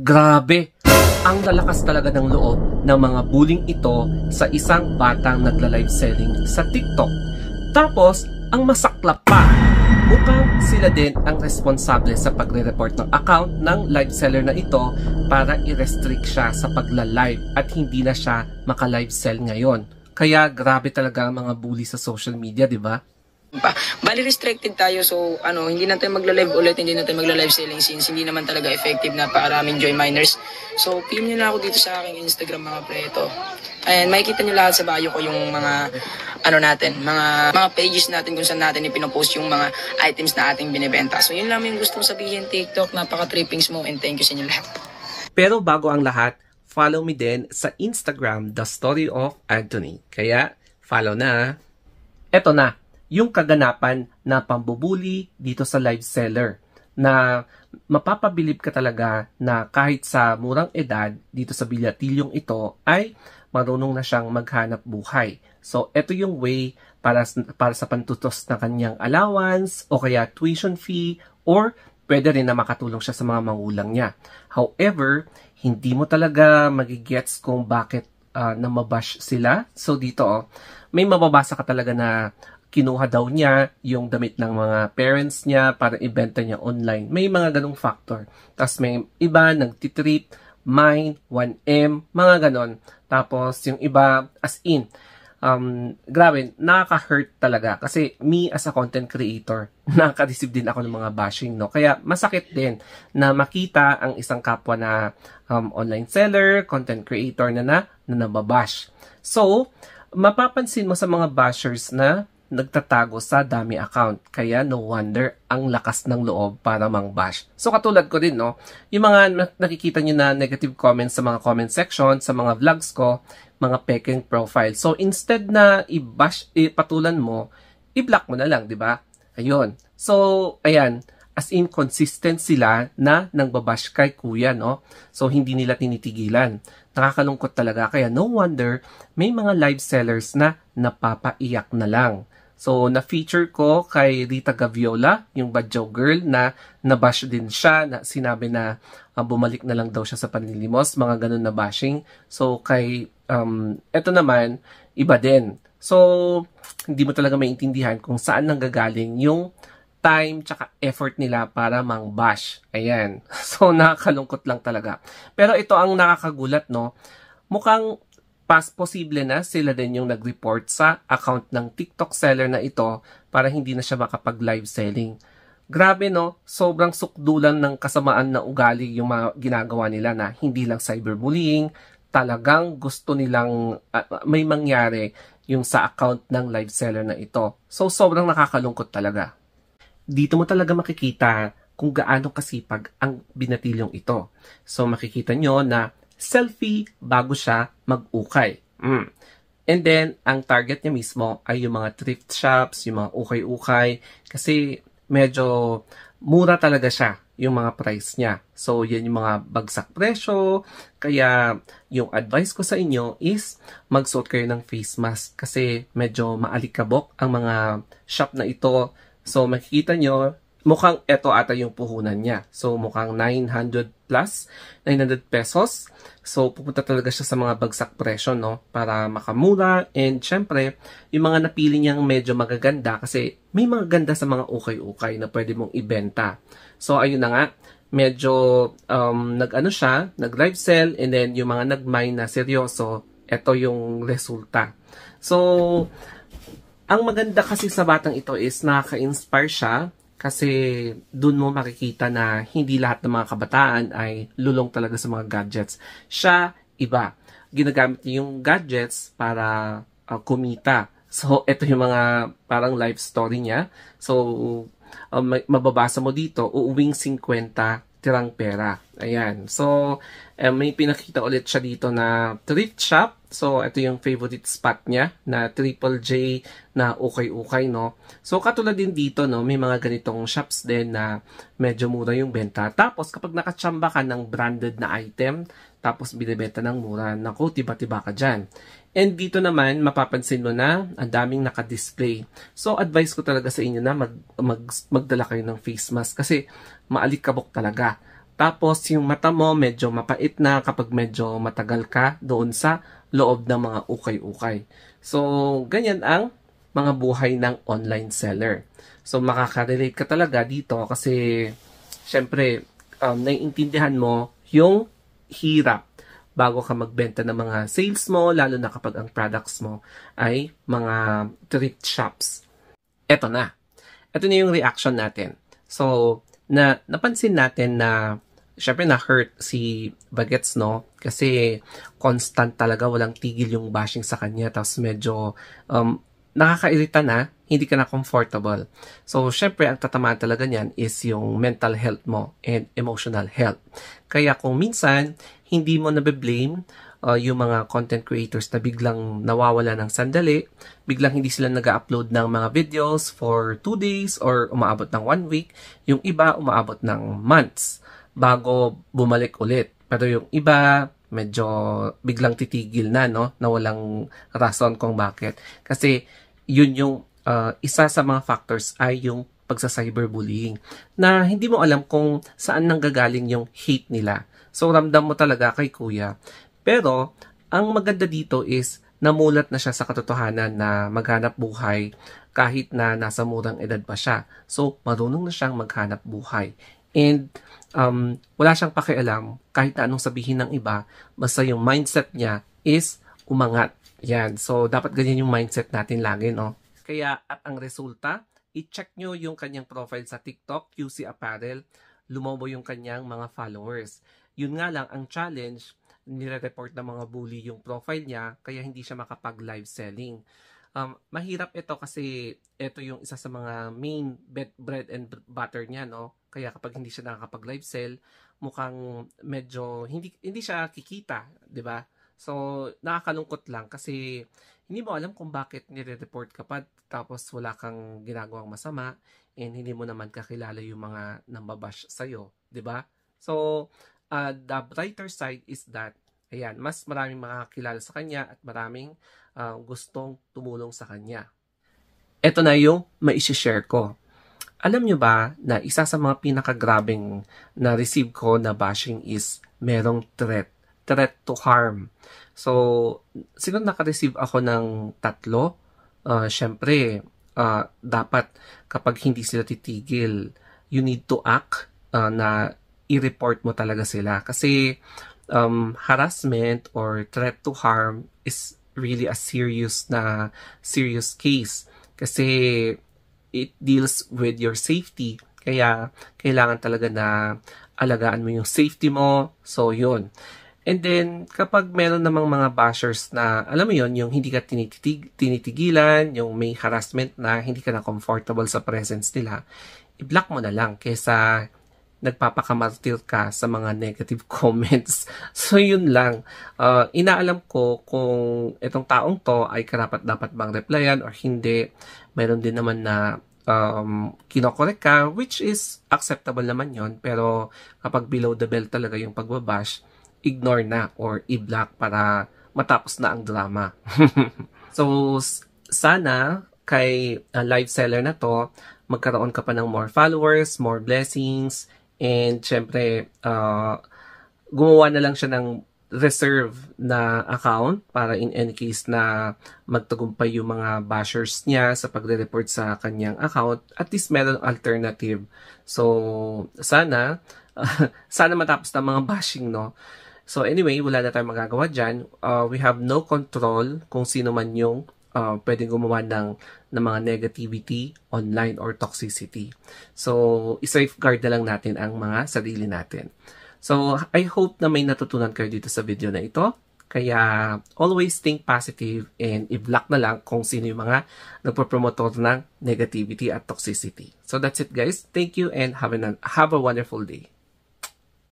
Grabe! Ang lalakas talaga ng loob ng mga bullying ito sa isang batang nagla-live selling sa TikTok. Tapos, ang masaklap pa, mukhang sila din ang responsable sa pagre-report ng account ng live seller na ito para i-restrict siya sa pagla-live at hindi na siya maka-live sell ngayon. Kaya grabe talaga ang mga bully sa social media, di ba? Bali restricted tayo, so hindi na tayo magla-live ulit, hindi na tayo magla-live selling since hindi naman talaga effective na paraming joy miners. So PM nyo na ako dito sa aking Instagram mga preto. And makikita nyo lahat sa bio ko yung mga mga pages natin kung saan natin ipinopost yung mga items na ating binibenta. So yun lang yung gustong sabihin, TikTok, napaka-trippings mo, and thank you sa inyo lahat. Pero bago ang lahat, follow me din sa Instagram, The Story of Anthony. Kaya follow na. Eto na yung kaganapan na pambubuli dito sa live seller na mapapabilib ka talaga na kahit sa murang edad dito sa bilyatilyong ito ay marunong na siyang maghanap buhay. So, ito yung way para sa pantutos na kanyang allowance o kaya tuition fee or pwede rin na makatulong siya sa mga magulang niya. However, hindi mo talaga magigets kung bakit namabash sila. So, dito may mababasa ka talaga na kinuha daw niya yung damit ng mga parents niya para ibenta niya online. May mga ganong factor. Tapos may iba nagtitrip, mine, 1M, mga ganon. Tapos yung iba, as in, grabe, nakaka-hurt talaga. Kasi me as a content creator, nakaka-receive din ako ng mga bashing, no? Kaya masakit din na makita ang isang kapwa na online seller, content creator na nababash. So, mapapansin mo sa mga bashers na nagtatago sa dami account. Kaya no wonder ang lakas ng loob para mang-bash. So katulad ko din, no? Yung mga nakikita nyo na negative comments sa mga comment section, sa mga vlogs ko, mga peking profile. So instead na i-bash, patulan mo, i-block mo na lang, di ba? Ayun. So, ayan. As in, consistent sila na nangbabash kay kuya, no? So, hindi nila tinitigilan. Nakakalungkot talaga. Kaya no wonder, may mga live sellers na napapaiyak na lang. So, na-feature ko kay Rita Gaviola, yung Badyaw Girl, na nabash din siya, na sinabi na bumalik na lang daw siya sa panlilimos, mga ganun na bashing. So, kay, eto naman, iba din. So, hindi mo talaga maintindihan kung saan nanggagaling yung time tsaka effort nila para mang-bash. Ayan. So, nakakalungkot lang talaga. Pero ito ang nakakagulat, no? Mukhang posible na sila din yung nag-report sa account ng TikTok seller na ito para hindi na siya makapag-live selling. Grabe, no? Sobrang sukdulan ng kasamaan na ugali yung mga ginagawa nila na hindi lang cyberbullying, talagang gusto nilang may mangyari yung sa account ng live seller na ito. So, sobrang nakakalungkot talaga. Dito mo talaga makikita kung gaano kasipag ang binatilyong ito. So, makikita nyo na selfie bago siya mag-ukay. And then, ang target niya mismo ay yung mga thrift shops, yung mga ukay-ukay, kasi medyo mura talaga siya yung mga price niya. So, yan yung mga bagsak presyo. Kaya, yung advice ko sa inyo is magsuot kayo ng face mask kasi medyo maalikabok ang mga shop na ito. So, makikita nyo, mukhang eto ata yung puhunan niya. So, mukhang 900 plus, 900 pesos. So, pupunta talaga siya sa mga bagsak presyo, no? Para makamura. And, syempre, yung mga napili niyang medyo magaganda kasi may mga ganda sa mga ukay-ukay na pwede mong ibenta. So, ayun na nga. Medyo, nag-live sell. And then, yung mga nag-mine na seryoso, eto yung resulta. So, ang maganda kasi sa batang ito is nakaka-inspire siya. Kasi dun mo makikita na hindi lahat ng mga kabataan ay lulong talaga sa mga gadgets. Siya, iba. Ginagamit niya yung gadgets para kumita. So, ito yung mga parang life story niya. So, mababasa mo dito, uuwing 50 tirang pera. Ayan. So, may pinakita ulit siya dito na thrift shop. So, ito yung favorite spot niya na Triple J na ukay-ukay, no? So, katulad din dito, no? May mga ganitong shops din na medyo mura yung benta. Tapos, kapag nakachamba ka ng branded na item, tapos binibenta ng mura, naku, tiba-tiba ka dyan. And dito naman, mapapansin mo na ang daming naka-display. So, advice ko talaga sa inyo na magdala kayo ng face mask kasi maalikabok talaga. Tapos yung mata mo medyo mapait na kapag medyo matagal ka doon sa loob ng mga ukay-ukay. So, ganyan ang mga buhay ng online seller. So, makaka-relate ka talaga dito kasi syempre, naiintindihan mo yung hirap bago ka magbenta ng mga sales mo, lalo na kapag ang products mo ay mga thrift shops. Ito na. Ito na yung reaction natin. So, napansin natin na syempre na-hurt si Bagets, no? Kasi constant talaga, walang tigil yung bashing sa kanya. Tapos medyo nakakairita na, hindi ka na comfortable. So, syempre, ang tatamaan talaga niyan is yung mental health mo and emotional health. Kaya kung minsan, hindi mo nabe-blame yung mga content creators na biglang nawawala ng sandali, biglang hindi sila nag-upload ng mga videos for 2 days or umaabot ng 1 week, yung iba umaabot ng months bago bumalik ulit. Pero yung iba, medyo biglang titigil na, no? Na walang rason kung bakit. Kasi yun yung isa sa mga factors ay yung pagsa-cyberbullying na hindi mo alam kung saan nanggagaling yung hate nila. So, ramdam mo talaga kay kuya. Pero, ang maganda dito is namulat na siya sa katotohanan na maghanap buhay kahit na nasa murang edad pa siya. So, marunong na siyang maghanap buhay. And, wala siyang pakialam kahit na anong sabihin ng iba, basta yung mindset niya is umangat. Yan. So, dapat ganyan yung mindset natin lagi, no? Kaya, at ang resulta, i-check nyo yung kanyang profile sa TikTok, QC Apparel, lumobo yung kanyang mga followers. Yun nga lang, ang challenge, nire-report ng mga bully yung profile niya, kaya hindi siya makapag-live selling. Mahirap ito kasi ito yung isa sa mga main bread and butter niya, no? Kaya kapag hindi siya nakakapag-live sell, mukhang medyo hindi siya kikita, 'di ba? So, nakakalungkot lang kasi hindi mo alam kung bakit nire-report ka pa tapos wala kang ginagawang masama and hindi mo naman kakilala yung mga nambabash sa'yo, 'di ba? So, the brighter side is that, ayan, mas maraming makakilala sa kanya at maraming gustong tumulong sa kanya. Ito na yung mai-share ko. Alam nyo ba na isa sa mga pinakagrabing na-receive ko na bashing is merong threat to harm. So, siguro naka-receive ako ng 3. Syempre, dapat kapag hindi sila titigil, you need to act na i-report mo talaga sila. Kasi harassment or threat to harm is really a serious case. Kasi it deals with your safety. Kaya, kailangan talaga na alagaan mo yung safety mo. So, yun. And then, kapag meron namang mga bashers na, alam mo yun, yung hindi ka tinitigilan, yung may harassment na hindi ka na comfortable sa presence nila, i-block mo na lang kesa nagpapakamartir ka sa mga negative comments. So, yun lang. Inaalam ko kung itong taong to ay karapat-dapat bang replyan or hindi. Meron din naman na kinokorek ka, which is acceptable naman yon. Pero kapag below the belt talaga yung pagbabash, ignore na or i-block para matapos na ang drama. So, sana kay live seller na to, magkaroon ka pa ng more followers, more blessings, and syempre, gumawa na lang siya ng reserve na account para in any case na magtagumpay yung mga bashers niya sa pagre-report sa kanyang account, at least meron alternative. So, sana matapos na mga bashing, no? So, anyway, wala na tayong magagawa dyan. We have no control kung sino man yung pwedeng gumawa ng mga negativity online or toxicity. So, i-safeguard na lang natin ang mga sarili natin. So, I hope na may natutunan kayo dito sa video na ito. Kaya, always think positive and i-block na lang kung sino yung mga nagpo-promotor ng negativity at toxicity. So, that's it guys. Thank you and have a wonderful day.